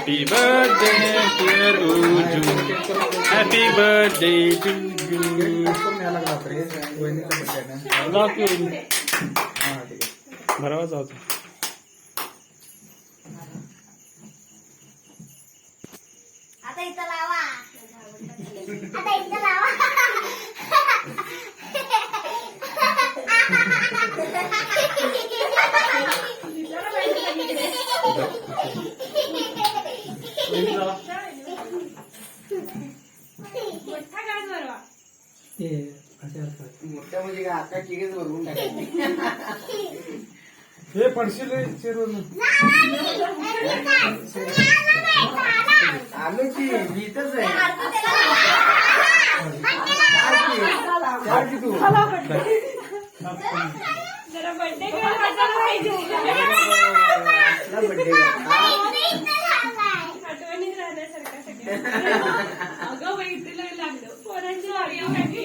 Happy birthday dear Uju. Happy birthday to you. जाऊ की वहिनी. बरोबर जाऊ. आता इथं लावा. आता इथं लावा. मोठ्या म्हणजे काय आता केकच भरवून टाकायची. हे पडशील चेअरवर आलो की मी इथंच आहे. चार की तू जरा बर्थडे गर्ल वाटायला पाहिजे. असला बर्थडे आठवणीत राहण्यासारखं सगळं. अगं बाई तुला लागलं पोरांची वारी वाटली.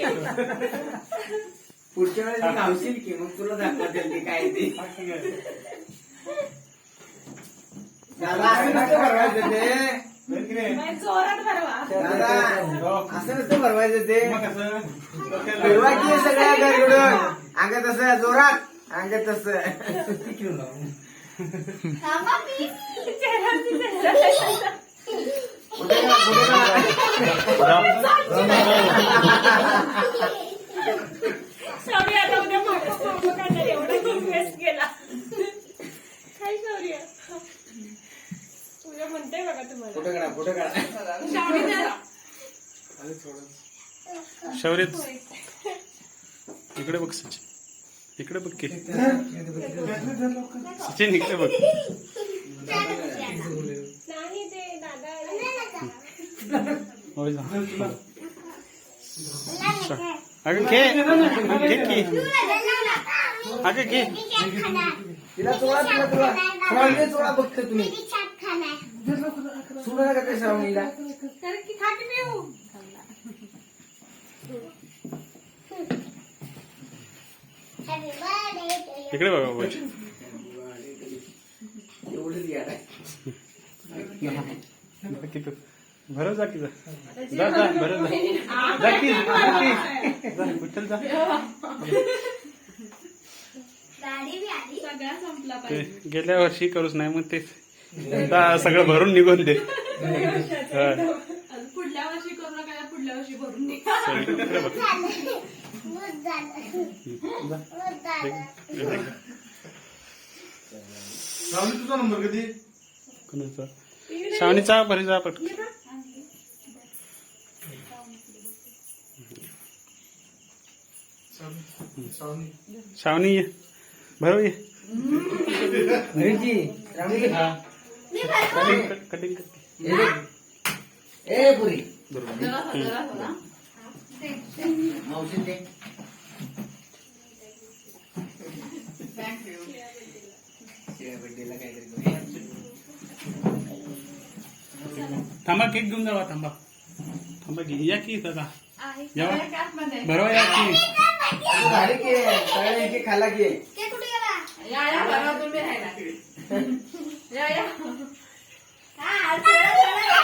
पुढच्या वेळेस धावशील की मग तुला दाखवतील ते काय ते. दादा असं नसतं भरवायचं ते. बाई जोरात भरवा. दादा असं नसतं भरवायचं ते. फिरवा की सगळ्या घरकडून अंग तसं जोरात अंग तसं. थांबा मी. कुठे गेला, कुठे गेला? सॉरी आता उद्या मोठं करणार एवढा इन्व्हेस्ट केला. काय सॉरी उद्या म्हणते बघा तुम्हाला. कुठे गेला, कुठे गेला? शौर्य इकडे बघ सचिन. इकडे बघ की सचिन इकडे बघ. नाही ते दादा होय जा. अगं घे घे की अगं घे. तिला चोळा तिला चोळा श्रावणीला चोळा बघते तुम्ही. सोडा नका ते श्रावणीला. इकडे बघा बाबा. एवढंच यार आहे. किती भरव जा की जा जा जा भरव जा जा की जा कुठं जा. गाडी बी आली. सगळा संपला ते पाहिजे. गेल्या वर्षी करूच नाही मग ते सगळं भरून निघून दे. पुढल्या वर्षी करू नका पुढल्या वर्षी भरून दे. इकडे बघ. मूत झालं. जा. मूत झालं. श्रावणी तुझा नंबर कधी कोणाचा श्रावणीचा भरी जा पटकन. श्रावणी ये भरव ये. घरीची श्रावणी कटिंग ए पुरी मावशी दे. बर्थडेला काहीतरी करूया. थांबा केक घेऊन जावा. थांबा थांबा घे या की दादा जेव्हा भरवा या की. झाले की सगळ्या की खाला की. ते कुठे गेला? तुम्ही राहिला. हा, थोडं थोडं.